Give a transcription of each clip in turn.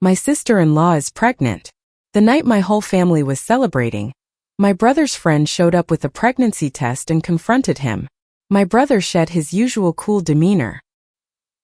My sister-in-law is pregnant. The night my whole family was celebrating, my brother's friend showed up with a pregnancy test and confronted him. My brother shed his usual cool demeanor.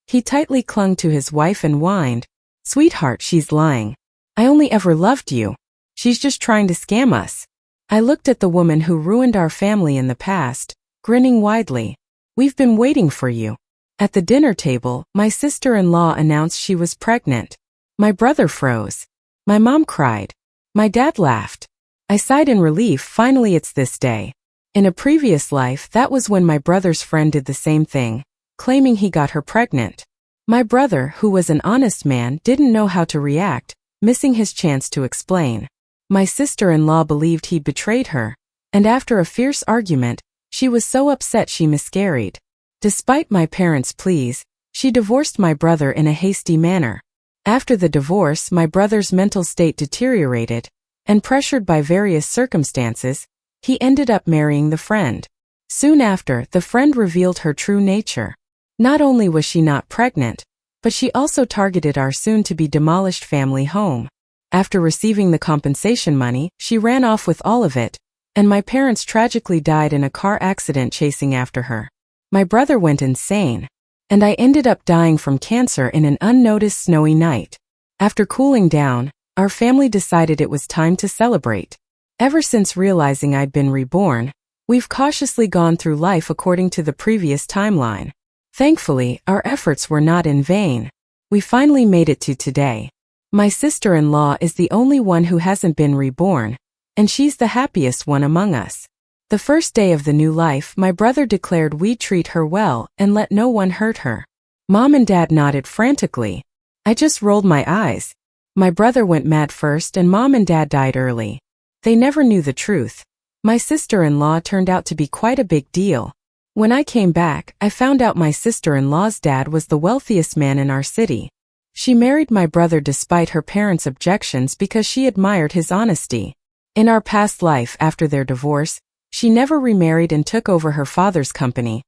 He tightly clung to his wife and whined, "Sweetheart, she's lying. I only ever loved you. She's just trying to scam us." I looked at the woman who ruined our family in the past, grinning widely. "We've been waiting for you." At the dinner table, my sister-in-law announced she was pregnant. My brother froze. My mom cried. My dad laughed. I sighed in relief. Finally, it's this day. In a previous life, that was when my brother's friend did the same thing, claiming he got her pregnant. My brother, who was an honest man, didn't know how to react, missing his chance to explain. My sister-in-law believed he'd betrayed her, and after a fierce argument, she was so upset she miscarried. Despite my parents' pleas, she divorced my brother in a hasty manner. After the divorce, my brother's mental state deteriorated, and pressured by various circumstances, he ended up marrying the friend. Soon after, the friend revealed her true nature. Not only was she not pregnant, but she also targeted our soon-to-be demolished family home. After receiving the compensation money, she ran off with all of it, and my parents tragically died in a car accident chasing after her. My brother went insane, and I ended up dying from cancer in an unnoticed snowy night. After cooling down, our family decided it was time to celebrate. Ever since realizing I'd been reborn, we've cautiously gone through life according to the previous timeline. Thankfully, our efforts were not in vain. We finally made it to today. My sister-in-law is the only one who hasn't been reborn, and she's the happiest one among us. The first day of the new life, my brother declared we'd treat her well and let no one hurt her. Mom and Dad nodded frantically. I just rolled my eyes. My brother went mad first and Mom and Dad died early. They never knew the truth. My sister-in-law turned out to be quite a big deal. When I came back, I found out my sister-in-law's dad was the wealthiest man in our city. She married my brother despite her parents' objections because she admired his honesty. In our past life after their divorce, she never remarried and took over her father's company,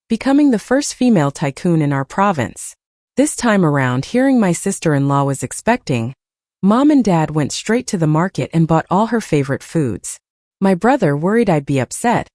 becoming the first female tycoon in our province. This time around, hearing my sister-in-law was expecting, Mom and Dad went straight to the market and bought all her favorite foods. My brother, worried I'd be upset,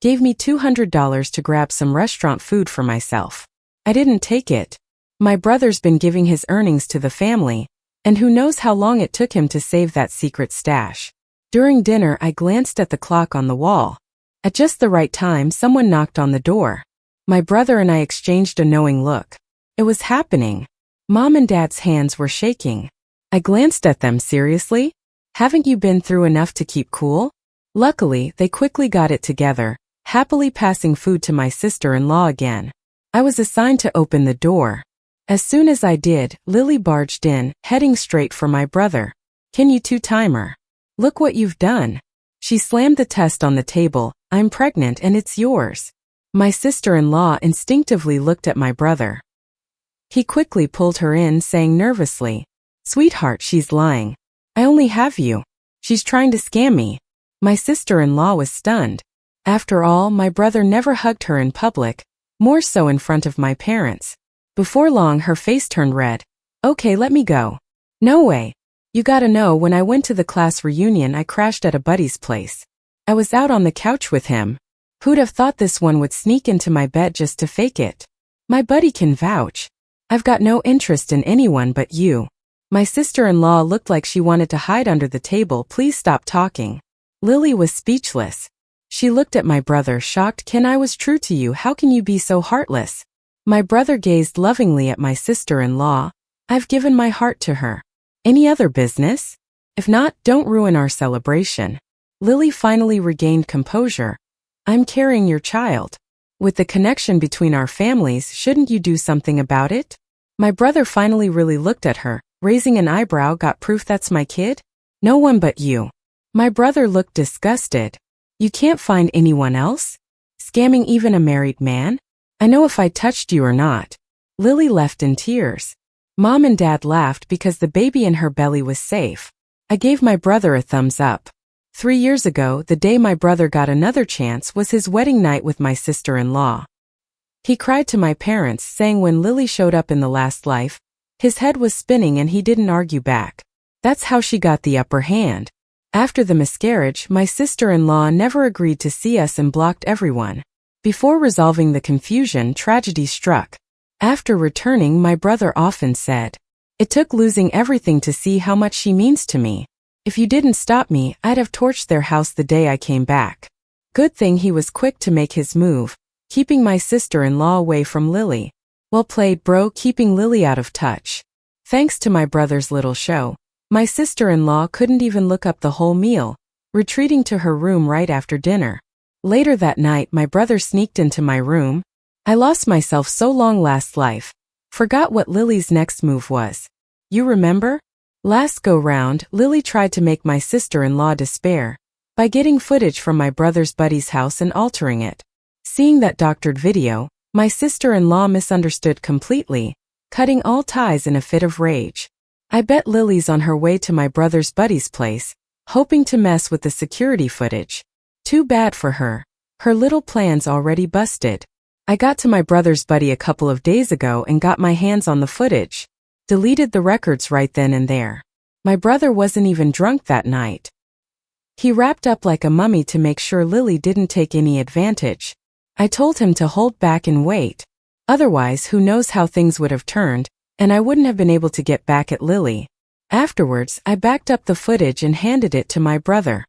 gave me $200 to grab some restaurant food for myself. I didn't take it. My brother's been giving his earnings to the family, and who knows how long it took him to save that secret stash. During dinner, I glanced at the clock on the wall. At just the right time, someone knocked on the door. My brother and I exchanged a knowing look. It was happening. Mom and Dad's hands were shaking. I glanced at them. Seriously? Haven't you been through enough to keep cool? Luckily, they quickly got it together, happily passing food to my sister-in-law again. I was assigned to open the door. As soon as I did, Lily barged in, heading straight for my brother. "Can you two-timer? Look what you've done." She slammed the test on the table. "I'm pregnant and it's yours." My sister-in-law instinctively looked at my brother. He quickly pulled her in, saying nervously, "Sweetheart, she's lying. I only have you. She's trying to scam me." My sister-in-law was stunned. After all, my brother never hugged her in public, more so in front of my parents. Before long, her face turned red. "Okay, let me go." "No way. You gotta know, when I went to the class reunion, I crashed at a buddy's place. I was out on the couch with him. Who'd have thought this one would sneak into my bed just to fake it? My buddy can vouch. I've got no interest in anyone but you." My sister-in-law looked like she wanted to hide under the table. "Please stop talking." Lily was speechless. She looked at my brother, shocked. "Ken, I was true to you. How can you be so heartless?" My brother gazed lovingly at my sister-in-law. "I've given my heart to her. Any other business? If not, don't ruin our celebration." Lily finally regained composure. "I'm carrying your child. With the connection between our families, shouldn't you do something about it?" My brother finally really looked at her, raising an eyebrow. "Got proof that's my kid?" "No one but you." My brother looked disgusted. "You can't find anyone else? Scamming even a married man? I know if I touched you or not." Lily left in tears. Mom and Dad laughed because the baby in her belly was safe. I gave my brother a thumbs up. 3 years ago, the day my brother got another chance was his wedding night with my sister-in-law. He cried to my parents, saying when Lily showed up in the last life, His head was spinning and he didn't argue back. That's how she got the upper hand. After the miscarriage, my sister-in-law never agreed to see us and blocked everyone. Before resolving the confusion, tragedy struck. After returning, my brother often said, "It took losing everything to see how much she means to me. If you didn't stop me, I'd have torched their house the day I came back." Good thing he was quick to make his move, keeping my sister-in-law away from Lily. Well played, bro, keeping Lily out of touch. Thanks to my brother's little show, my sister-in-law couldn't even look up the whole meal, retreating to her room right after dinner. Later that night, my brother sneaked into my room. I lost myself so long last life. Forgot what Lily's next move was. You remember? Last go-round, Lily tried to make my sister-in-law despair by getting footage from my brother's buddy's house and altering it. Seeing that doctored video, my sister-in-law misunderstood completely, cutting all ties in a fit of rage. I bet Lily's on her way to my brother's buddy's place, hoping to mess with the security footage. Too bad for her. Her little plan's already busted. I got to my brother's buddy a couple of days ago and got my hands on the footage. Deleted the records right then and there. My brother wasn't even drunk that night. He wrapped up like a mummy to make sure Lily didn't take any advantage. I told him to hold back and wait. Otherwise, who knows how things would have turned, and I wouldn't have been able to get back at Lily. Afterwards, I backed up the footage and handed it to my brother.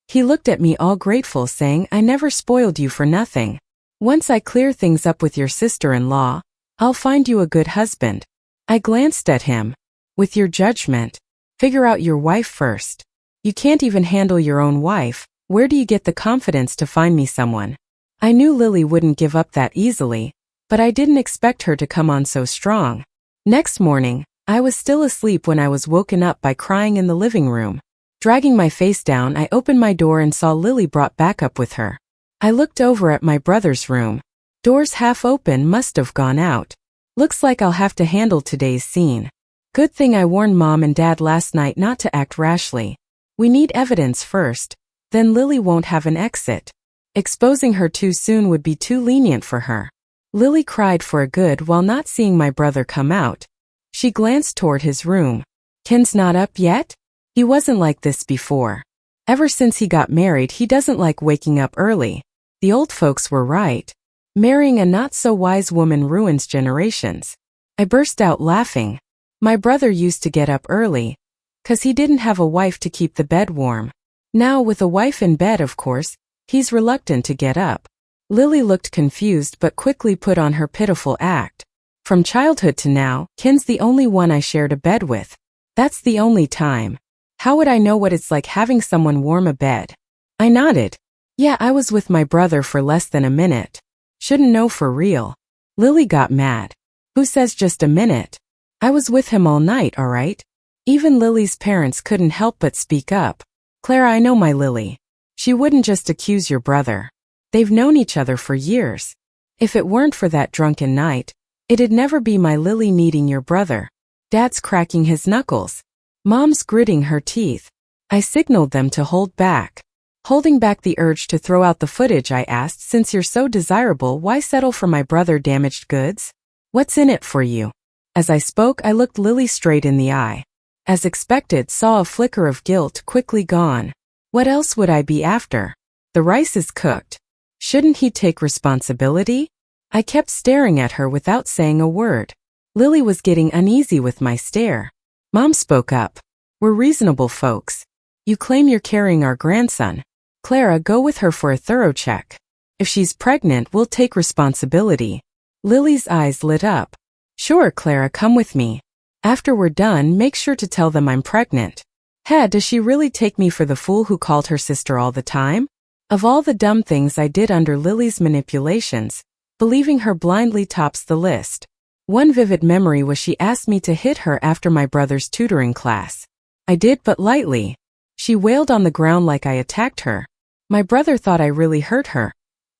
He looked at me all grateful, saying, "I never spoiled you for nothing. Once I clear things up with your sister-in-law, I'll find you a good husband." I glanced at him. "With your judgment. Figure out your wife first. You can't even handle your own wife. Where do you get the confidence to find me someone?" I knew Lily wouldn't give up that easily, but I didn't expect her to come on so strong. Next morning, I was still asleep when I was woken up by crying in the living room. Dragging my face down, I opened my door and saw Lily brought back up with her. I looked over at my brother's room. Doors half open, must have gone out. Looks like I'll have to handle today's scene. Good thing I warned Mom and Dad last night not to act rashly. We need evidence first, then Lily won't have an exit. Exposing her too soon would be too lenient for her. Lily cried for a good while not seeing my brother come out. She glanced toward his room. "Ken's not up yet?" He wasn't like this before. Ever since he got married, he doesn't like waking up early. The old folks were right. Marrying a not-so-wise woman ruins generations. I burst out laughing. My brother used to get up early, 'cause he didn't have a wife to keep the bed warm. Now, with a wife in bed, of course, he's reluctant to get up. Lily looked confused but quickly put on her pitiful act. From childhood to now, Ken's the only one I shared a bed with. That's the only time. How would I know what it's like having someone warm a bed? I nodded. Yeah, I was with my brother for less than a minute. Shouldn't know for real. Lily got mad. Who says just a minute? I was with him all night, all right? Even Lily's parents couldn't help but speak up. Clara, I know my Lily. She wouldn't just accuse your brother. They've known each other for years. If it weren't for that drunken night, it'd never be my Lily needing your brother. Dad's cracking his knuckles. Mom's gritting her teeth. I signaled them to hold back. Holding back the urge to throw out the footage, I asked, "Since you're so desirable, why settle for my brother damaged goods? What's in it for you?" As I spoke, I looked Lily straight in the eye. As expected, saw a flicker of guilt, quickly gone. What else would I be after? The rice is cooked. Shouldn't he take responsibility? I kept staring at her without saying a word. Lily was getting uneasy with my stare. Mom spoke up. "We're reasonable folks. You claim you're carrying our grandson. Clara, go with her for a thorough check. If she's pregnant, we'll take responsibility." Lily's eyes lit up. "Sure, Clara, come with me. After we're done, make sure to tell them I'm pregnant." Does she really take me for the fool who called her sister all the time? Of all the dumb things I did under Lily's manipulations, believing her blindly tops the list. One vivid memory was she asked me to hit her after my brother's tutoring class. I did, but lightly. She wailed on the ground like I attacked her. My brother thought I really hurt her.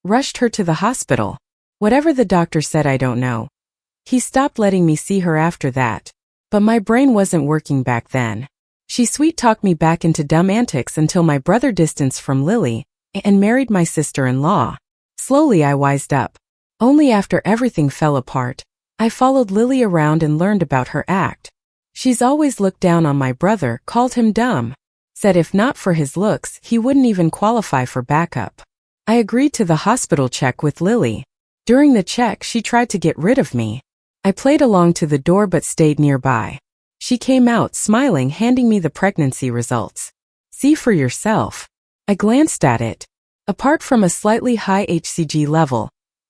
Rushed her to the hospital. Whatever the doctor said, I don't know. He stopped letting me see her after that. But my brain wasn't working back then. She sweet-talked me back into dumb antics until my brother distanced from Lily and married my sister-in-law. Slowly I wised up. Only after everything fell apart I followed Lily around and learned about her act. She's always looked down on my brother, called him dumb. Said if not for his looks, he wouldn't even qualify for backup. I agreed to the hospital check with Lily. During the check, she tried to get rid of me. I played along to the door but stayed nearby. She came out smiling, handing me the pregnancy results. See for yourself. I glanced at it. Apart from a slightly high HCG level,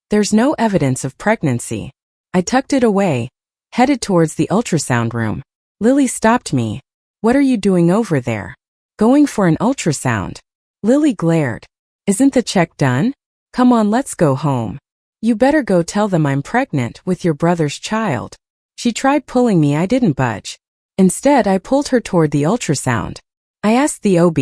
there's no evidence of pregnancy. I tucked it away, headed towards the ultrasound room. Lily stopped me. What are you doing over there? Going for an ultrasound. Lily glared. Isn't the check done? Come on, let's go home. You better go tell them I'm pregnant with your brother's child. She tried pulling me, I didn't budge. Instead, I pulled her toward the ultrasound. I asked the OB.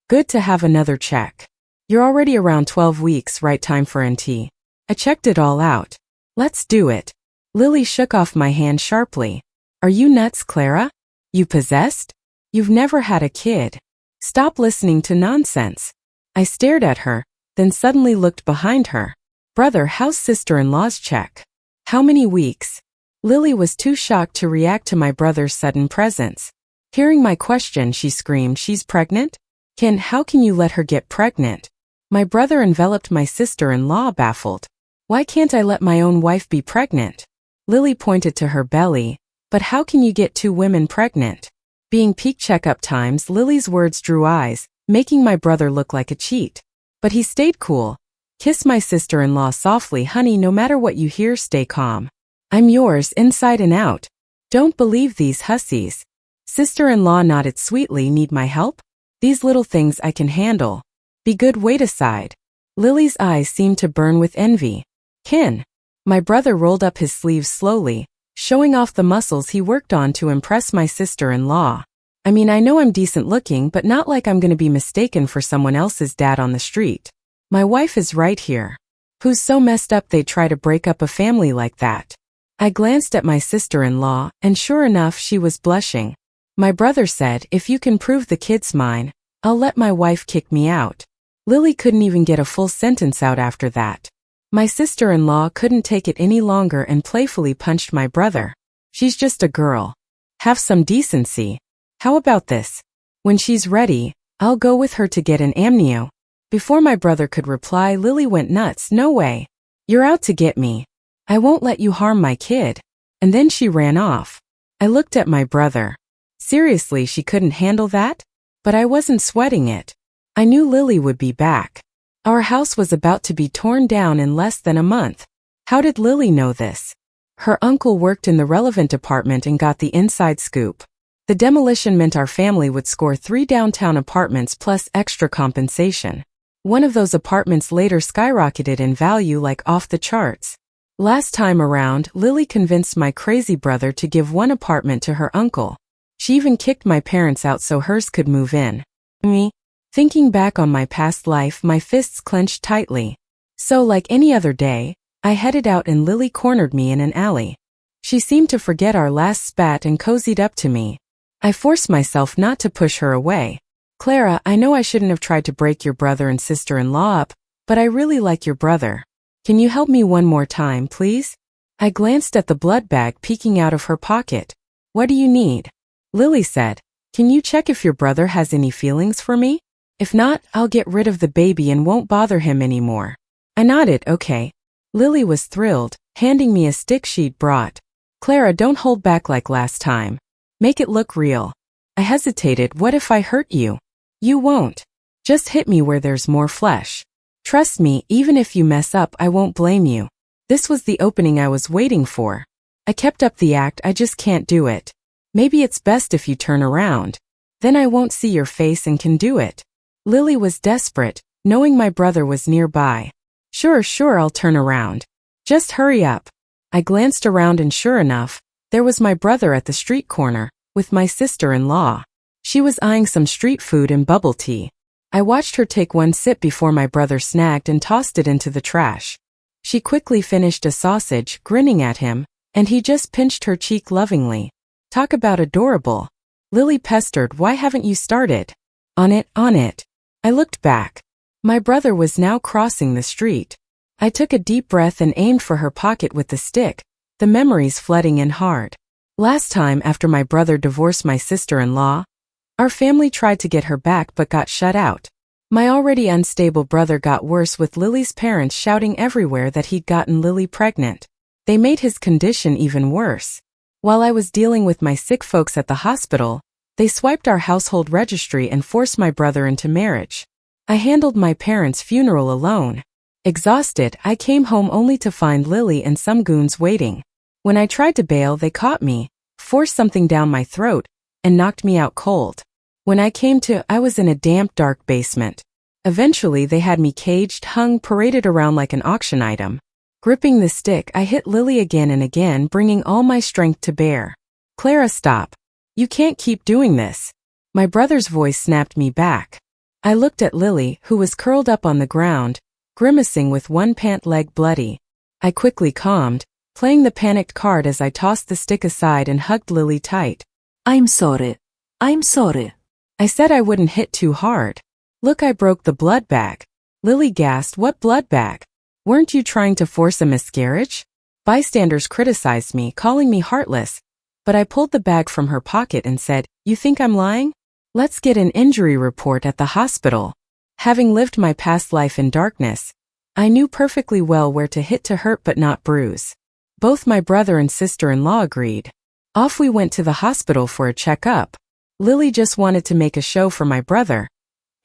Good to have another check. You're already around 12 weeks, right time for NT. I checked it all out. Let's do it. Lily shook off my hand sharply. Are you nuts, Clara? You possessed? You've never had a kid. Stop listening to nonsense. I stared at her, then suddenly looked behind her. Brother, how's sister-in-law's check? How many weeks? Lily was too shocked to react to my brother's sudden presence. Hearing my question, she screamed, she's pregnant? Ken, how can you let her get pregnant? My brother enveloped my sister-in-law, baffled. Why can't I let my own wife be pregnant? Lily pointed to her belly. But how can you get two women pregnant? Being peak checkup times, Lily's words drew eyes, making my brother look like a cheat. But he stayed cool. Kiss my sister-in-law softly, honey, no matter what you hear, stay calm. I'm yours inside and out. Don't believe these hussies. Sister-in-law nodded sweetly, need my help? These little things I can handle. Be good, wait aside. Lily's eyes seemed to burn with envy. Ken. My brother rolled up his sleeves slowly, showing off the muscles he worked on to impress my sister-in-law. I mean, I know I'm decent looking, but not like I'm gonna be mistaken for someone else's dad on the street. My wife is right here. Who's so messed up they'd try to break up a family like that? I glanced at my sister-in-law, and sure enough, she was blushing. My brother said, if you can prove the kid's mine, I'll let my wife kick me out. Lily couldn't even get a full sentence out after that. My sister-in-law couldn't take it any longer and playfully punched my brother. She's just a girl. Have some decency. How about this? When she's ready, I'll go with her to get an amnio. Before my brother could reply, Lily went nuts. No way. You're out to get me. I won't let you harm my kid. And then she ran off. I looked at my brother. Seriously, she couldn't handle that? But I wasn't sweating it. I knew Lily would be back. Our house was about to be torn down in less than a month. How did Lily know this? Her uncle worked in the relevant department and got the inside scoop. The demolition meant our family would score 3 downtown apartments plus extra compensation. One of those apartments later skyrocketed in value like off the charts. Last time around, Lily convinced my crazy brother to give one apartment to her uncle. She even kicked my parents out so hers could move in. Me? Thinking back on my past life, my fists clenched tightly. So like any other day, I headed out and Lily cornered me in an alley. She seemed to forget our last spat and cozied up to me. I forced myself not to push her away. Clara, I know I shouldn't have tried to break your brother and sister-in-law up, but I really like your brother. Can you help me one more time, please? I glanced at the blood bag peeking out of her pocket. What do you need? Lily said, can you check if your brother has any feelings for me? If not, I'll get rid of the baby and won't bother him anymore. I nodded, okay. Lily was thrilled, handing me a stick she'd brought. Clara, don't hold back like last time. Make it look real. I hesitated, what if I hurt you? You won't. Just hit me where there's more flesh. Trust me, even if you mess up, I won't blame you. This was the opening I was waiting for. I kept up the act, I just can't do it. Maybe it's best if you turn around. Then I won't see your face and can do it. Lily was desperate, knowing my brother was nearby. Sure, I'll turn around. Just hurry up. I glanced around and sure enough, there was my brother at the street corner, with my sister-in-law. She was eyeing some street food and bubble tea. I watched her take one sip before my brother snagged and tossed it into the trash. She quickly finished a sausage, grinning at him, and he just pinched her cheek lovingly. Talk about adorable. Lily pestered, why haven't you started? On it. I looked back. My brother was now crossing the street. I took a deep breath and aimed for her pocket with the stick, the memories flooding in hard. Last time after my brother divorced my sister-in-law, our family tried to get her back but got shut out. My already unstable brother got worse with Lily's parents shouting everywhere that he'd gotten Lily pregnant. They made his condition even worse. While I was dealing with my sick folks at the hospital, they swiped our household registry and forced my brother into marriage. I handled my parents' funeral alone. Exhausted, I came home only to find Lily and some goons waiting. When I tried to bail, they caught me, forced something down my throat, and knocked me out cold. When I came to, I was in a damp, dark basement. Eventually, they had me caged, hung, paraded around like an auction item. Gripping the stick, I hit Lily again and again, bringing all my strength to bear. Clara, stop. You can't keep doing this. My brother's voice snapped me back. I looked at Lily, who was curled up on the ground, grimacing with one pant leg bloody. I quickly calmed, playing the panicked card as I tossed the stick aside and hugged Lily tight. I'm sorry. I'm sorry. I said I wouldn't hit too hard. Look, I broke the blood bag. Lily gasped, what blood bag? Weren't you trying to force a miscarriage? Bystanders criticized me, calling me heartless, but I pulled the bag from her pocket and said, you think I'm lying? Let's get an injury report at the hospital. Having lived my past life in darkness, I knew perfectly well where to hit to hurt but not bruise. Both my brother and sister-in-law agreed. Off we went to the hospital for a checkup. Lily just wanted to make a show for my brother,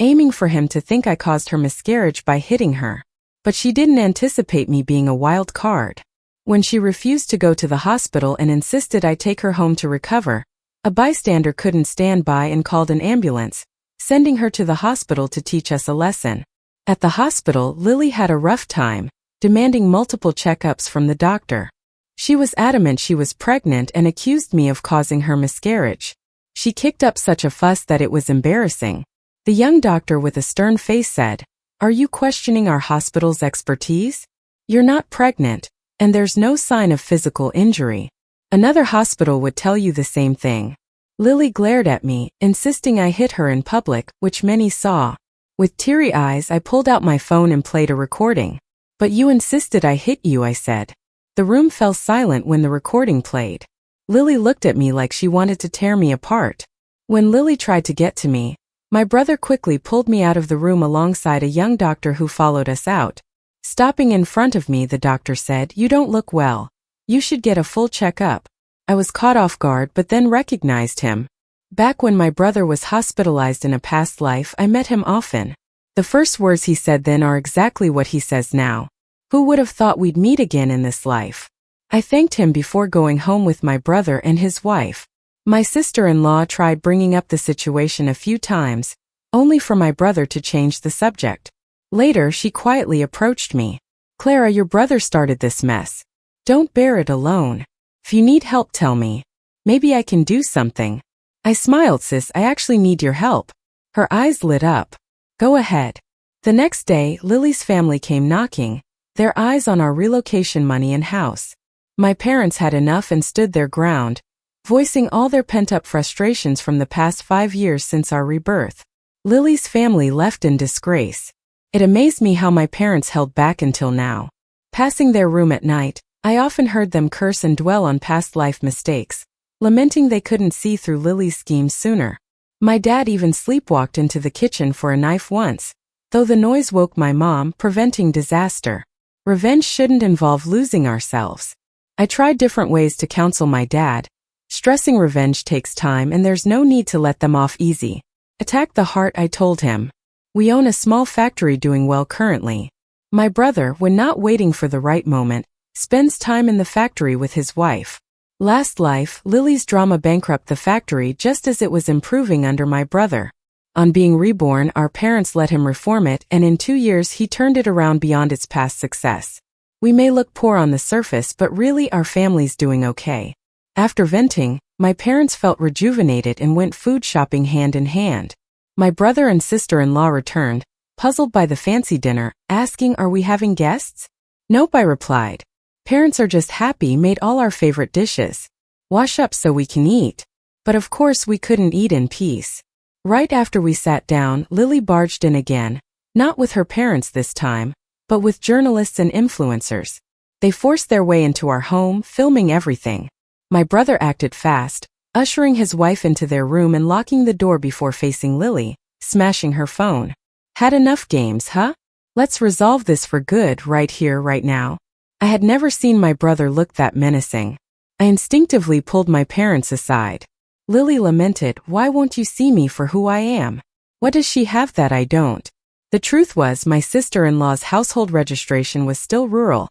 aiming for him to think I caused her miscarriage by hitting her. But she didn't anticipate me being a wild card. When she refused to go to the hospital and insisted I take her home to recover, a bystander couldn't stand by and called an ambulance, sending her to the hospital to teach us a lesson. At the hospital, Lily had a rough time, demanding multiple checkups from the doctor. She was adamant she was pregnant and accused me of causing her miscarriage. She kicked up such a fuss that it was embarrassing. The young doctor with a stern face said, "Are you questioning our hospital's expertise? You're not pregnant, and there's no sign of physical injury. Another hospital would tell you the same thing." Lily glared at me, insisting I hit her in public, which many saw. With teary eyes, I pulled out my phone and played a recording. "But you insisted I hit you," I said. The room fell silent when the recording played. Lily looked at me like she wanted to tear me apart. When Lily tried to get to me, my brother quickly pulled me out of the room alongside a young doctor who followed us out. Stopping in front of me, the doctor said, "You don't look well. You should get a full checkup." I was caught off guard but then recognized him. Back when my brother was hospitalized in a past life, I met him often. The first words he said then are exactly what he says now. Who would have thought we'd meet again in this life? I thanked him before going home with my brother and his wife. My sister-in-law tried bringing up the situation a few times, only for my brother to change the subject. Later, she quietly approached me. "Clara, your brother started this mess. Don't bear it alone. If you need help, tell me. Maybe I can do something." I smiled. "Sis, I actually need your help." Her eyes lit up. "Go ahead." The next day, Lily's family came knocking, their eyes on our relocation money and house. My parents had enough and stood their ground, voicing all their pent-up frustrations from the past 5 years since our rebirth. Lily's family left in disgrace. It amazed me how my parents held back until now. Passing their room at night, I often heard them curse and dwell on past life mistakes, lamenting they couldn't see through Lily's schemes sooner. My dad even sleepwalked into the kitchen for a knife once, though the noise woke my mom, preventing disaster. Revenge shouldn't involve losing ourselves. I tried different ways to counsel my dad, stressing revenge takes time and there's no need to let them off easy. Attack the heart, I told him. We own a small factory doing well currently. My brother, when not waiting for the right moment, spends time in the factory with his wife. Last life, Lily's drama bankrupted the factory just as it was improving under my brother. On being reborn, our parents let him reform it, and in 2 years he turned it around beyond its past success. We may look poor on the surface, but really our family's doing okay. After venting, my parents felt rejuvenated and went food shopping hand in hand. My brother and sister-in-law returned, puzzled by the fancy dinner, asking, "Are we having guests?" "Nope," I replied. "Parents are just happy, made all our favorite dishes. Wash up so we can eat." But of course we couldn't eat in peace. Right after we sat down, Lily barged in again, not with her parents this time, but with journalists and influencers. They forced their way into our home, filming everything. My brother acted fast, ushering his wife into their room and locking the door before facing Lily, smashing her phone. Had enough games, huh? Let's resolve this for good right here, right now. I had never seen my brother look that menacing. I instinctively pulled my parents aside. Lily lamented, "Why won't you see me for who I am? What does she have that I don't?" The truth was my sister-in-law's household registration was still rural,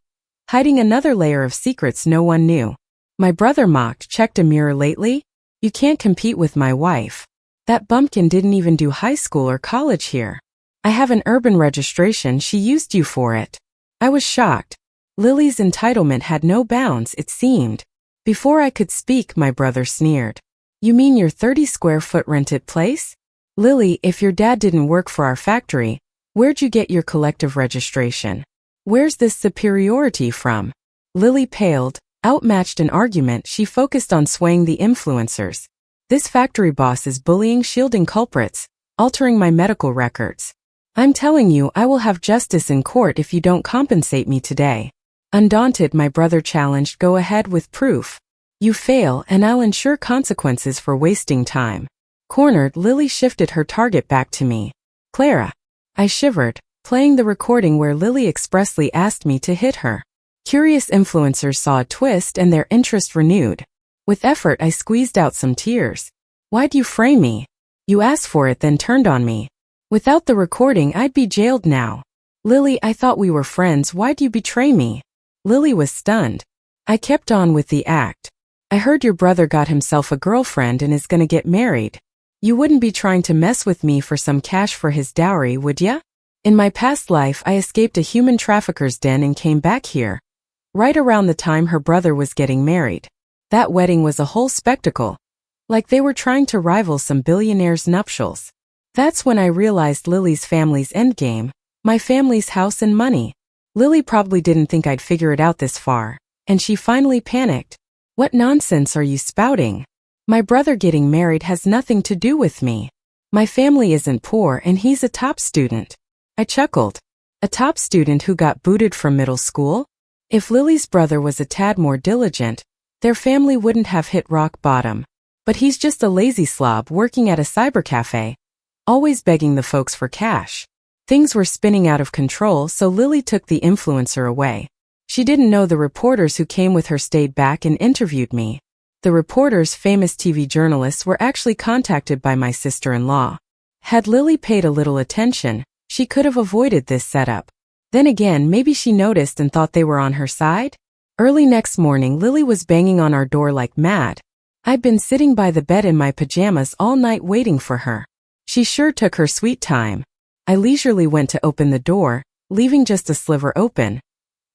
hiding another layer of secrets no one knew. My brother mocked, "Checked a mirror lately? You can't compete with my wife. That bumpkin didn't even do high school or college here. I have an urban registration, she used you for it." I was shocked. Lily's entitlement had no bounds, it seemed. Before I could speak, my brother sneered. "You mean your 30-square-foot rented place? Lily, if your dad didn't work for our factory, where'd you get your collective registration? Where's this superiority from?" Lily paled. Outmatched in argument, she focused on swaying the influencers. "This factory boss is bullying, shielding culprits, altering my medical records. I'm telling you, I will have justice in court if you don't compensate me today." Undaunted, my brother challenged, "Go ahead with proof. You fail, and I'll ensure consequences for wasting time." Cornered, Lily shifted her target back to me. "Clara." I shivered, playing the recording where Lily expressly asked me to hit her. Curious influencers saw a twist and their interest renewed. With effort, I squeezed out some tears. "Why'd you frame me? You asked for it, then turned on me. Without the recording, I'd be jailed now." "Lily, I thought we were friends, why'd you betray me?" Lily was stunned. I kept on with the act. "I heard your brother got himself a girlfriend and is gonna get married. You wouldn't be trying to mess with me for some cash for his dowry, would ya? In my past life, I escaped a human trafficker's den and came back here, right around the time her brother was getting married. That wedding was a whole spectacle, like they were trying to rival some billionaire's nuptials. That's when I realized Lily's family's endgame, my family's house and money. Lily probably didn't think I'd figure it out this far, and she finally panicked. What nonsense are you spouting? My brother getting married has nothing to do with me. My family isn't poor and he's a top student. I chuckled. A top student who got booted from middle school? If Lily's brother was a tad more diligent, their family wouldn't have hit rock bottom. But he's just a lazy slob working at a cybercafe, always begging the folks for cash. Things were spinning out of control, so Lily took the influencer away. She didn't know the reporters who came with her stayed back and interviewed me. The reporters, famous TV journalists, were actually contacted by my sister-in-law. Had Lily paid a little attention, she could have avoided this setup. Then again, maybe she noticed and thought they were on her side? Early next morning, Lily was banging on our door like mad. I'd been sitting by the bed in my pajamas all night waiting for her. She sure took her sweet time. I leisurely went to open the door, leaving just a sliver open.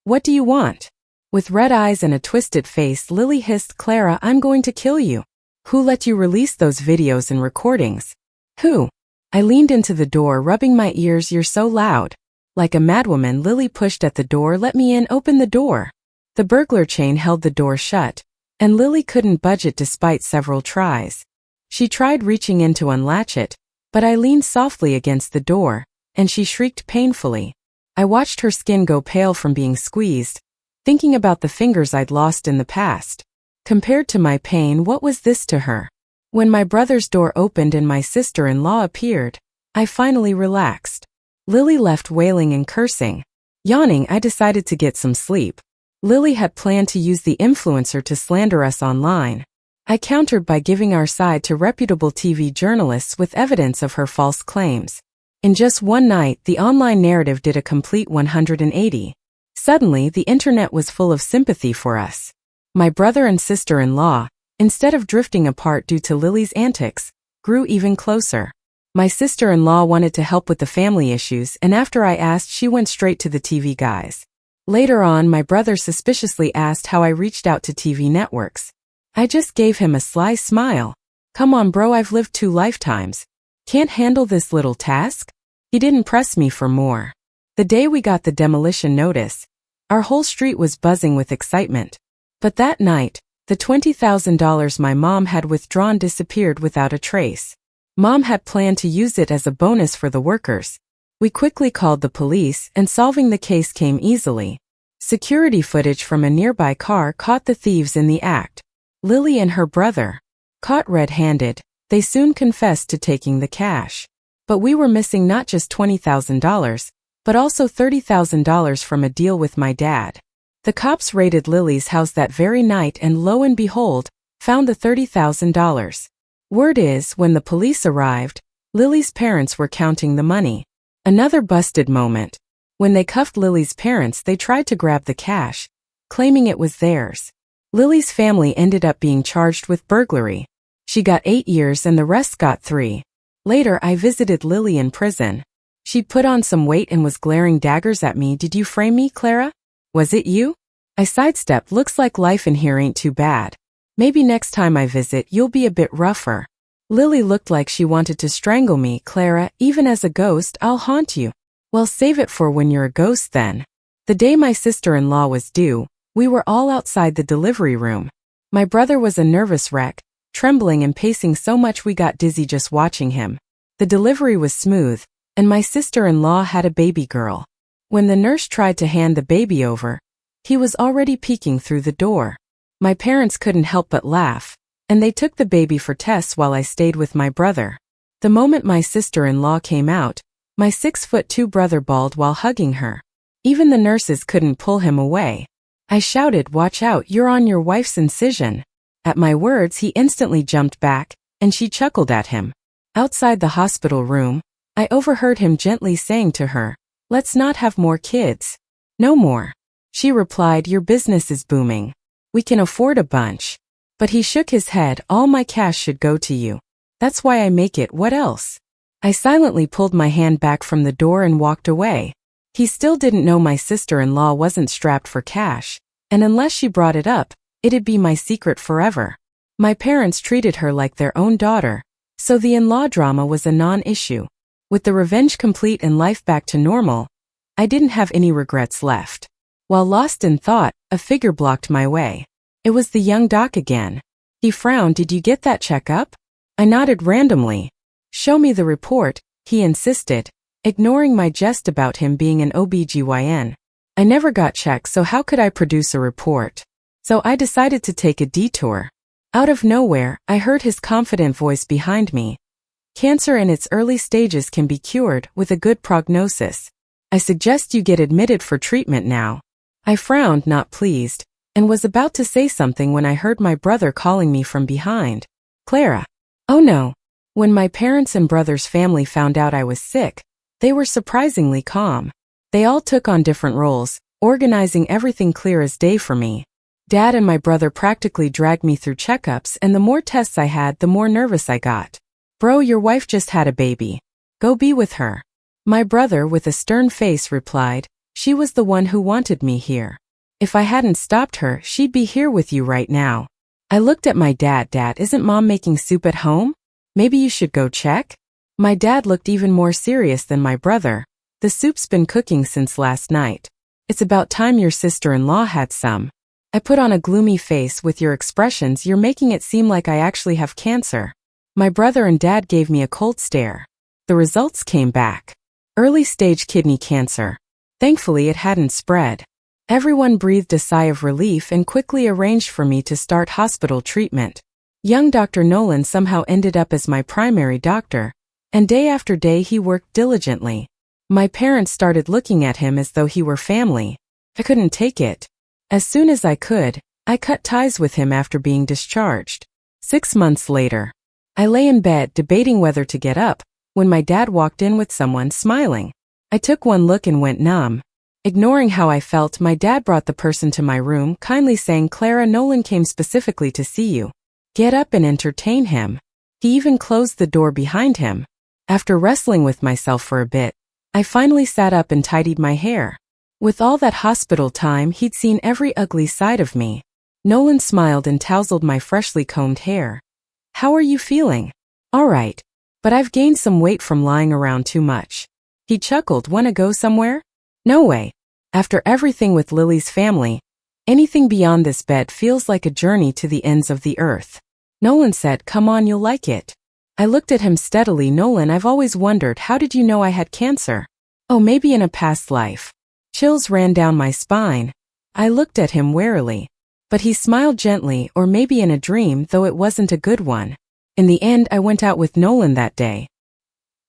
"What do you want?" With red eyes and a twisted face, Lily hissed, "Clara, I'm going to kill you. Who let you release those videos and recordings?" "Who?" I leaned into the door, rubbing my ears. "You're so loud." Like a madwoman, Lily pushed at the door. "Let me in, open the door." The burglar chain held the door shut, and Lily couldn't budge it despite several tries. She tried reaching in to unlatch it, but I leaned softly against the door, and she shrieked painfully. I watched her skin go pale from being squeezed, thinking about the fingers I'd lost in the past. Compared to my pain, what was this to her? When my brother's door opened and my sister-in-law appeared, I finally relaxed. Lily left wailing and cursing. Yawning, I decided to get some sleep. Lily had planned to use the influencer to slander us online. I countered by giving our side to reputable TV journalists with evidence of her false claims. In just one night, the online narrative did a complete 180. Suddenly, the internet was full of sympathy for us. My brother and sister-in-law, instead of drifting apart due to Lily's antics, grew even closer. My sister-in-law wanted to help with the family issues, and after I asked, she went straight to the TV guys. Later on, my brother suspiciously asked how I reached out to TV networks. I just gave him a sly smile. "Come on, bro, I've lived 2 lifetimes. Can't handle this little task?" He didn't press me for more. The day we got the demolition notice, our whole street was buzzing with excitement. But that night, the $20,000 my mom had withdrawn disappeared without a trace. Mom had planned to use it as a bonus for the workers. We quickly called the police, and solving the case came easily. Security footage from a nearby car caught the thieves in the act. Lily and her brother. Caught red-handed, they soon confessed to taking the cash. But we were missing not just $20,000, but also $30,000 from a deal with my dad. The cops raided Lily's house that very night and lo and behold, found the $30,000. Word is, when the police arrived, Lily's parents were counting the money. Another busted moment. When they cuffed Lily's parents, they tried to grab the cash, claiming it was theirs. Lily's family ended up being charged with burglary. She got 8 years and the rest got 3. Later, I visited Lily in prison. She'd put on some weight and was glaring daggers at me. "Did you frame me, Clara? Was it you?" I sidestepped. "Looks like life in here ain't too bad. Maybe next time I visit, you'll be a bit rougher." Lily looked like she wanted to strangle me. "Clara, even as a ghost, I'll haunt you." "Well, save it for when you're a ghost then." The day my sister-in-law was due, we were all outside the delivery room. My brother was a nervous wreck, trembling and pacing so much we got dizzy just watching him. The delivery was smooth, and my sister-in-law had a baby girl. When the nurse tried to hand the baby over, he was already peeking through the door. My parents couldn't help but laugh, and they took the baby for tests while I stayed with my brother. The moment my sister-in-law came out, my 6'2" brother bawled while hugging her. Even the nurses couldn't pull him away. I shouted, "Watch out, you're on your wife's incision." At my words, he instantly jumped back, and she chuckled at him. Outside the hospital room, I overheard him gently saying to her, "Let's not have more kids." "No more." She replied, "Your business is booming. We can afford a bunch." But he shook his head, "All my cash should go to you. That's why I make it, what else?" I silently pulled my hand back from the door and walked away. He still didn't know my sister-in-law wasn't strapped for cash, and unless she brought it up, it'd be my secret forever. My parents treated her like their own daughter, so the in-law drama was a non-issue. With the revenge complete and life back to normal, I didn't have any regrets left. While lost in thought, a figure blocked my way. It was the young doc again. He frowned. "Did you get that checkup?" I nodded randomly. "Show me the report," he insisted, ignoring my jest about him being an OBGYN. I never got checked, so how could I produce a report? So I decided to take a detour. Out of nowhere, I heard his confident voice behind me. "Cancer in its early stages can be cured with a good prognosis. I suggest you get admitted for treatment now." I frowned, not pleased, and was about to say something when I heard my brother calling me from behind. "Clara." Oh no. When my parents and brother's family found out I was sick, they were surprisingly calm. They all took on different roles, organizing everything clear as day for me. Dad and my brother practically dragged me through checkups, and the more tests I had, the more nervous I got. "Bro, your wife just had a baby. Go be with her." My brother, with a stern face, replied, "She was the one who wanted me here. If I hadn't stopped her, she'd be here with you right now." I looked at my dad. "Dad, isn't Mom making soup at home? Maybe you should go check?" My dad looked even more serious than my brother. "The soup's been cooking since last night. It's about time your sister-in-law had some." I put on a gloomy face. "With your expressions, you're making it seem like I actually have cancer." My brother and dad gave me a cold stare. The results came back. Early-stage kidney cancer. Thankfully, it hadn't spread. Everyone breathed a sigh of relief and quickly arranged for me to start hospital treatment. Young Dr. Nolan somehow ended up as my primary doctor, and day after day he worked diligently. My parents started looking at him as though he were family. I couldn't take it. As soon as I could, I cut ties with him after being discharged. 6 months later, I lay in bed debating whether to get up, when my dad walked in with someone smiling. I took one look and went numb. Ignoring how I felt, my dad brought the person to my room, kindly saying, "Clara, Nolan came specifically to see you. Get up and entertain him." He even closed the door behind him. After wrestling with myself for a bit, I finally sat up and tidied my hair. With all that hospital time, he'd seen every ugly side of me. Nolan smiled and tousled my freshly combed hair. "How are you feeling?" "All right. But I've gained some weight from lying around too much." He chuckled. "Wanna go somewhere?" "No way. After everything with Lily's family, anything beyond this bed feels like a journey to the ends of the earth." Nolan said, "Come on, you'll like it." I looked at him steadily. "Nolan, I've always wondered, how did you know I had cancer?" "Oh, maybe in a past life." Chills ran down my spine. I looked at him warily. But he smiled gently, or maybe in a dream, though it wasn't a good one. In the end, I went out with Nolan that day.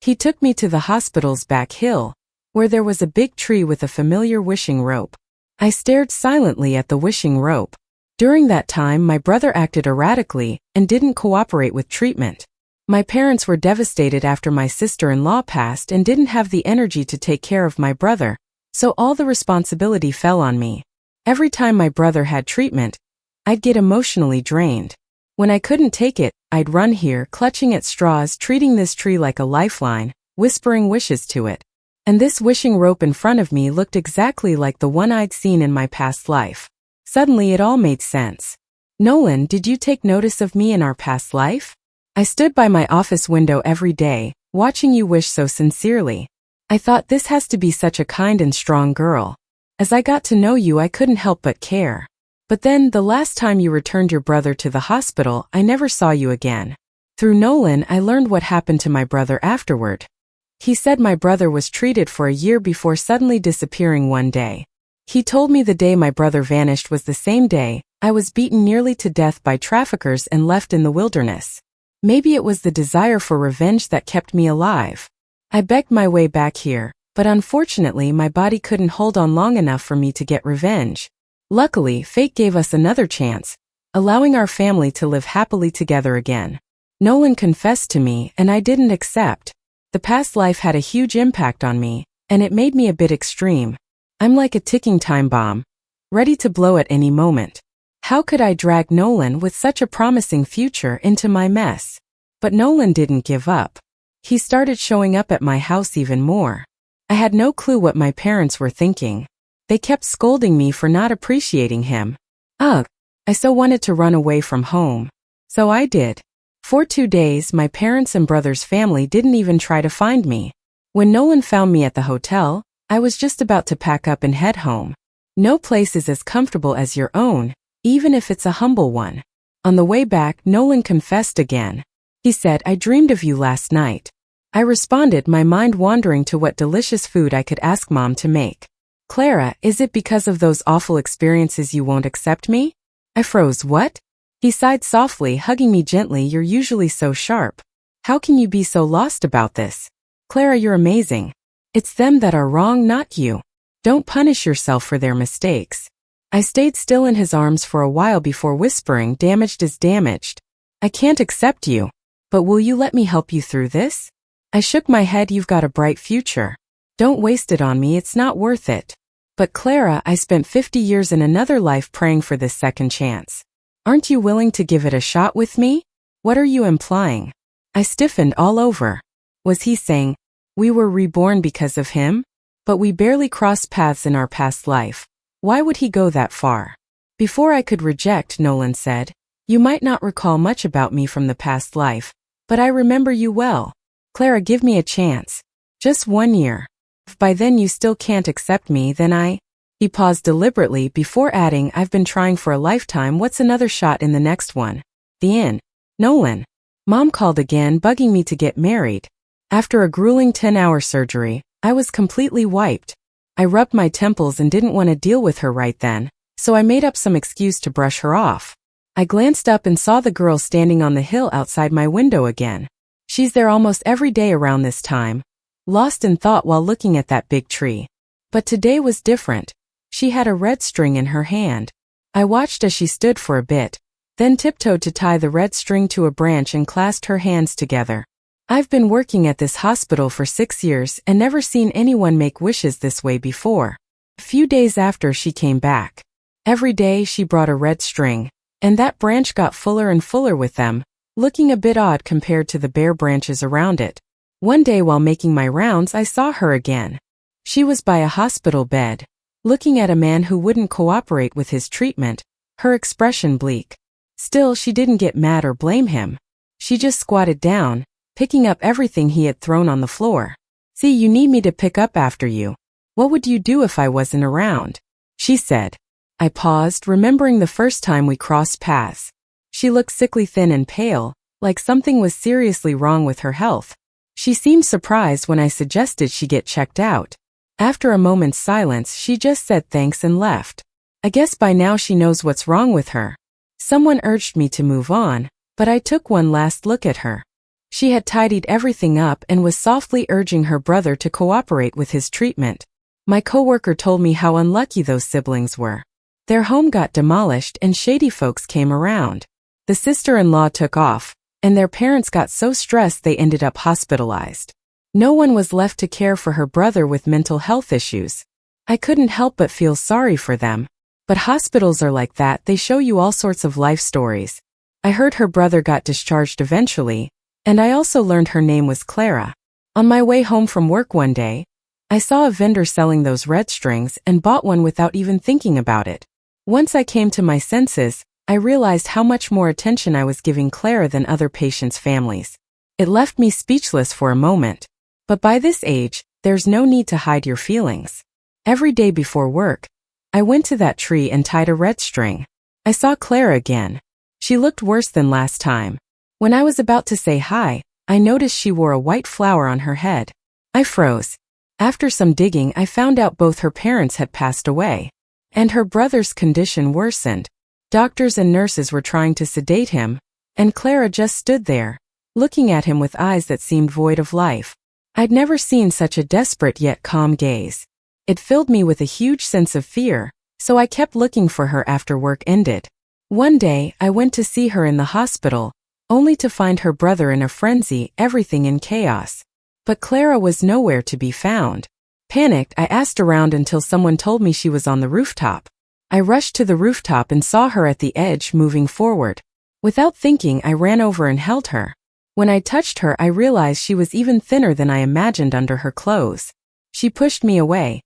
He took me to the hospital's back hill, where there was a big tree with a familiar wishing rope. I stared silently at the wishing rope. During that time, my brother acted erratically and didn't cooperate with treatment. My parents were devastated after my sister-in-law passed and didn't have the energy to take care of my brother, so all the responsibility fell on me. Every time my brother had treatment, I'd get emotionally drained. When I couldn't take it, I'd run here, clutching at straws, treating this tree like a lifeline, whispering wishes to it. And this wishing rope in front of me looked exactly like the one I'd seen in my past life. Suddenly it all made sense. Nolan, did you take notice of me in our past life? I stood by my office window every day, watching you wish so sincerely. I thought, this has to be such a kind and strong girl. As I got to know you, I couldn't help but care. But then, the last time you returned your brother to the hospital, I never saw you again. Through Nolan, I learned what happened to my brother afterward. He said my brother was treated for a year before suddenly disappearing one day. He told me the day my brother vanished was the same day I was beaten nearly to death by traffickers and left in the wilderness. Maybe it was the desire for revenge that kept me alive. I begged my way back here, but unfortunately my body couldn't hold on long enough for me to get revenge. Luckily, fate gave us another chance, allowing our family to live happily together again. Nolan confessed to me, and I didn't accept. The past life had a huge impact on me, and it made me a bit extreme. I'm like a ticking time bomb, ready to blow at any moment. How could I drag Nolan with such a promising future into my mess? But Nolan didn't give up. He started showing up at my house even more. I had no clue what my parents were thinking. They kept scolding me for not appreciating him. Ugh, I so wanted to run away from home. So I did. For 2 days, my parents' and brother's family didn't even try to find me. When Nolan found me at the hotel, I was just about to pack up and head home. No place is as comfortable as your own, even if it's a humble one. On the way back, Nolan confessed again. He said, I dreamed of you last night. I responded, my mind wandering to what delicious food I could ask Mom to make. Clara, is it because of those awful experiences you won't accept me? I froze. What? He sighed softly, hugging me gently. You're usually so sharp. How can you be so lost about this? Clara, you're amazing. It's them that are wrong, not you. Don't punish yourself for their mistakes. I stayed still in his arms for a while before whispering, damaged is damaged. I can't accept you. But will you let me help you through this? I shook my head. You've got a bright future. Don't waste it on me, it's not worth it. But Clara, I spent 50 years in another life praying for this second chance. Aren't you willing to give it a shot with me? What are you implying? I stiffened all over. Was he saying, we were reborn because of him? But we barely crossed paths in our past life. Why would he go that far? Before I could reject, Nolan said, you might not recall much about me from the past life, but I remember you well. Clara, give me a chance. Just 1 year. If by then you still can't accept me, then He paused deliberately before adding, I've been trying for a lifetime. What's another shot in the next one? The end. Nolan. Mom called again, bugging me to get married. After a grueling 10-hour surgery, I was completely wiped. I rubbed my temples and didn't want to deal with her right then, so I made up some excuse to brush her off. I glanced up and saw the girl standing on the hill outside my window again. She's there almost every day around this time, lost in thought while looking at that big tree. But today was different. She had a red string in her hand. I watched as she stood for a bit, then tiptoed to tie the red string to a branch and clasped her hands together. I've been working at this hospital for 6 years and never seen anyone make wishes this way before. A few days after, she came back. Every day she brought a red string, and that branch got fuller and fuller with them, looking a bit odd compared to the bare branches around it. One day while making my rounds, I saw her again. She was by a hospital bed, looking at a man who wouldn't cooperate with his treatment, her expression bleak. Still, she didn't get mad or blame him. She just squatted down, picking up everything he had thrown on the floor. See, you need me to pick up after you. What would you do if I wasn't around? She said. I paused, remembering the first time we crossed paths. She looked sickly thin and pale, like something was seriously wrong with her health. She seemed surprised when I suggested she get checked out. After a moment's silence, she just said thanks and left. I guess by now she knows what's wrong with her. Someone urged me to move on, but I took one last look at her. She had tidied everything up and was softly urging her brother to cooperate with his treatment. My coworker told me how unlucky those siblings were. Their home got demolished and shady folks came around. The sister-in-law took off, and their parents got so stressed they ended up hospitalized. No one was left to care for her brother with mental health issues. I couldn't help but feel sorry for them. But hospitals are like that, they show you all sorts of life stories. I heard her brother got discharged eventually, and I also learned her name was Clara. On my way home from work one day, I saw a vendor selling those red strings and bought one without even thinking about it. Once I came to my senses, I realized how much more attention I was giving Clara than other patients' families. It left me speechless for a moment. But by this age, there's no need to hide your feelings. Every day before work, I went to that tree and tied a red string. I saw Clara again. She looked worse than last time. When I was about to say hi, I noticed she wore a white flower on her head. I froze. After some digging, I found out both her parents had passed away. And her brother's condition worsened. Doctors and nurses were trying to sedate him, and Clara just stood there, looking at him with eyes that seemed void of life. I'd never seen such a desperate yet calm gaze. It filled me with a huge sense of fear, so I kept looking for her after work ended. One day, I went to see her in the hospital, only to find her brother in a frenzy, everything in chaos. But Clara was nowhere to be found. Panicked, I asked around until someone told me she was on the rooftop. I rushed to the rooftop and saw her at the edge moving forward. Without thinking, I ran over and held her. When I touched her, I realized she was even thinner than I imagined under her clothes. She pushed me away,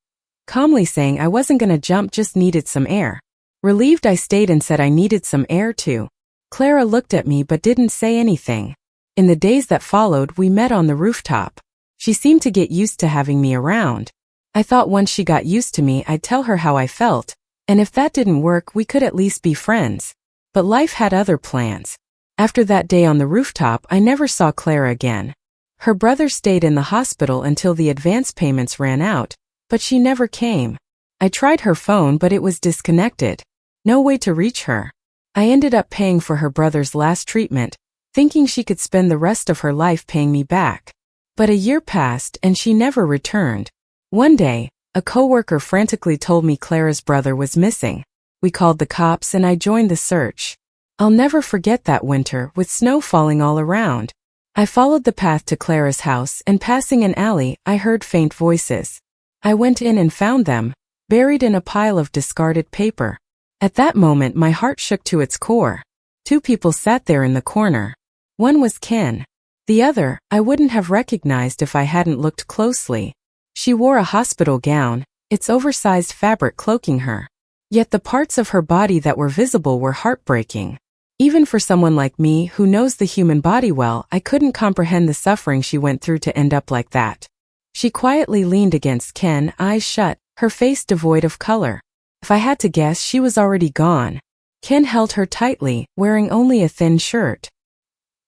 calmly saying I wasn't gonna jump, just needed some air. Relieved, I stayed and said I needed some air too. Clara looked at me but didn't say anything. In the days that followed, we met on the rooftop. She seemed to get used to having me around. I thought once she got used to me, I'd tell her how I felt, and if that didn't work, we could at least be friends. But life had other plans. After that day on the rooftop, I never saw Clara again. Her brother stayed in the hospital until the advance payments ran out, but she never came. I tried her phone, but it was disconnected. No way to reach her. I ended up paying for her brother's last treatment, thinking she could spend the rest of her life paying me back. But a year passed and she never returned. One day, a coworker frantically told me Clara's brother was missing. We called the cops and I joined the search. I'll never forget that winter with snow falling all around. I followed the path to Clara's house and passing an alley, I heard faint voices. I went in and found them, buried in a pile of discarded paper. At that moment, my heart shook to its core. Two people sat there in the corner. One was Ken. The other, I wouldn't have recognized if I hadn't looked closely. She wore a hospital gown, its oversized fabric cloaking her. Yet the parts of her body that were visible were heartbreaking. Even for someone like me who knows the human body well, I couldn't comprehend the suffering she went through to end up like that. She quietly leaned against Ken, eyes shut, her face devoid of color. If I had to guess, she was already gone. Ken held her tightly, wearing only a thin shirt.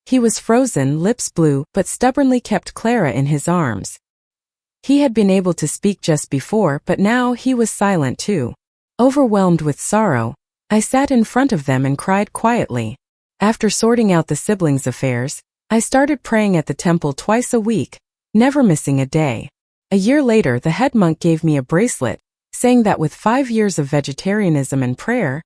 He was frozen, lips blue, but stubbornly kept Clara in his arms. He had been able to speak just before, but now he was silent too. Overwhelmed with sorrow, I sat in front of them and cried quietly. After sorting out the siblings' affairs, I started praying at the temple twice a week, never missing a day. A year later, the head monk gave me a bracelet, saying that with 5 years of vegetarianism and prayer,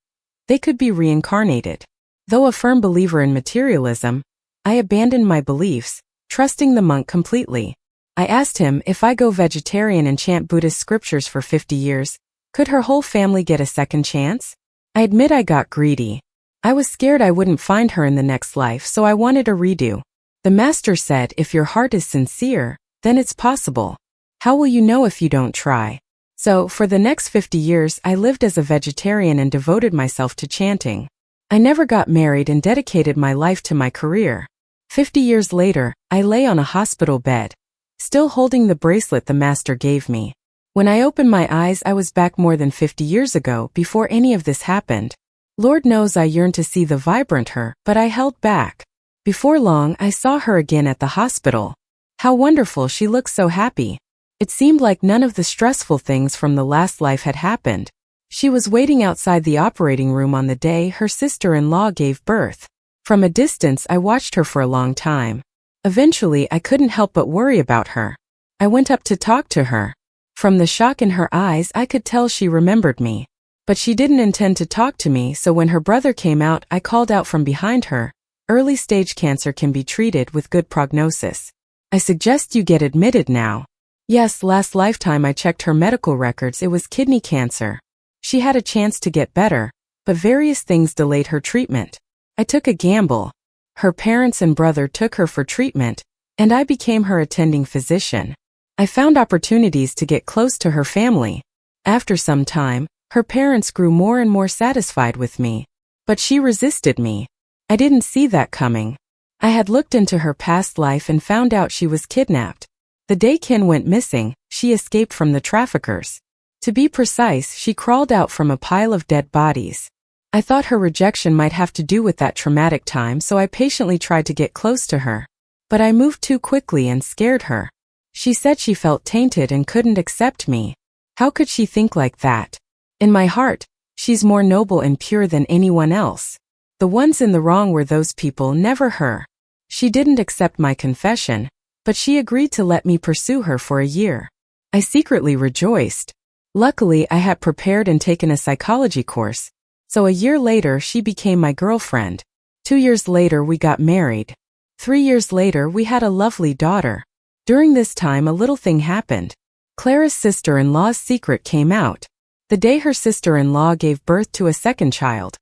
they could be reincarnated. Though a firm believer in materialism, I abandoned my beliefs, trusting the monk completely. I asked him, if I go vegetarian and chant Buddhist scriptures for 50 years, could her whole family get a second chance? I admit I got greedy. I was scared I wouldn't find her in the next life, so I wanted a redo. The master said, if your heart is sincere, then it's possible. How will you know if you don't try? So, for the next 50 years, I lived as a vegetarian and devoted myself to chanting. I never got married and dedicated my life to my career. 50 years later, I lay on a hospital bed, still holding the bracelet the master gave me. When I opened my eyes, I was back more than 50 years ago, before any of this happened. Lord knows I yearned to see the vibrant her, but I held back. Before long, I saw her again at the hospital. How wonderful, she looked so happy. It seemed like none of the stressful things from the last life had happened. She was waiting outside the operating room on the day her sister-in-law gave birth. From a distance, I watched her for a long time. Eventually, I couldn't help but worry about her. I went up to talk to her. From the shock in her eyes, I could tell she remembered me. But she didn't intend to talk to me, so when her brother came out, I called out from behind her, "Early-stage cancer can be treated with good prognosis. I suggest you get admitted now." Yes, last lifetime I checked her medical records, it was kidney cancer. She had a chance to get better, but various things delayed her treatment. I took a gamble. Her parents and brother took her for treatment, and I became her attending physician. I found opportunities to get close to her family. After some time, her parents grew more and more satisfied with me. But she resisted me. I didn't see that coming. I had looked into her past life and found out she was kidnapped. The day Ken went missing, she escaped from the traffickers. To be precise, she crawled out from a pile of dead bodies. I thought her rejection might have to do with that traumatic time, so I patiently tried to get close to her. But I moved too quickly and scared her. She said she felt tainted and couldn't accept me. How could she think like that? In my heart, she's more noble and pure than anyone else. The ones in the wrong were those people, never her. She didn't accept my confession, but she agreed to let me pursue her for a year. I secretly rejoiced. Luckily, I had prepared and taken a psychology course, so a year later she became my girlfriend. 2 years later we got married. 3 years later we had a lovely daughter. During this time a little thing happened. Clara's sister-in-law's secret came out. The day her sister-in-law gave birth to a second child,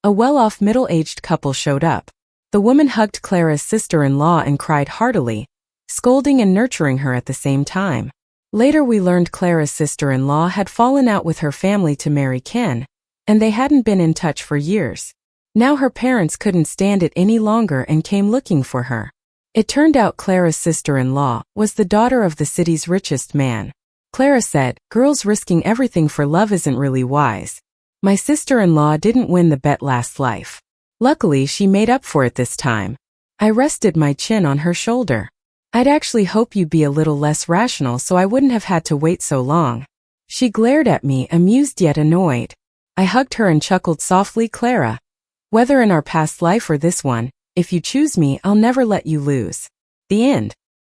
a well-off middle-aged couple showed up. The woman hugged Clara's sister-in-law and cried heartily, scolding and nurturing her at the same time. Later we learned Clara's sister-in-law had fallen out with her family to marry Ken, and they hadn't been in touch for years. Now her parents couldn't stand it any longer and came looking for her. It turned out Clara's sister-in-law was the daughter of the city's richest man. Clara said, "Girls risking everything for love isn't really wise." My sister-in-law didn't win the bet last life. Luckily, she made up for it this time. I rested my chin on her shoulder. "I'd actually hope you'd be a little less rational so I wouldn't have had to wait so long." She glared at me, amused yet annoyed. I hugged her and chuckled softly, "Clara, whether in our past life or this one, if you choose me, I'll never let you lose." The end.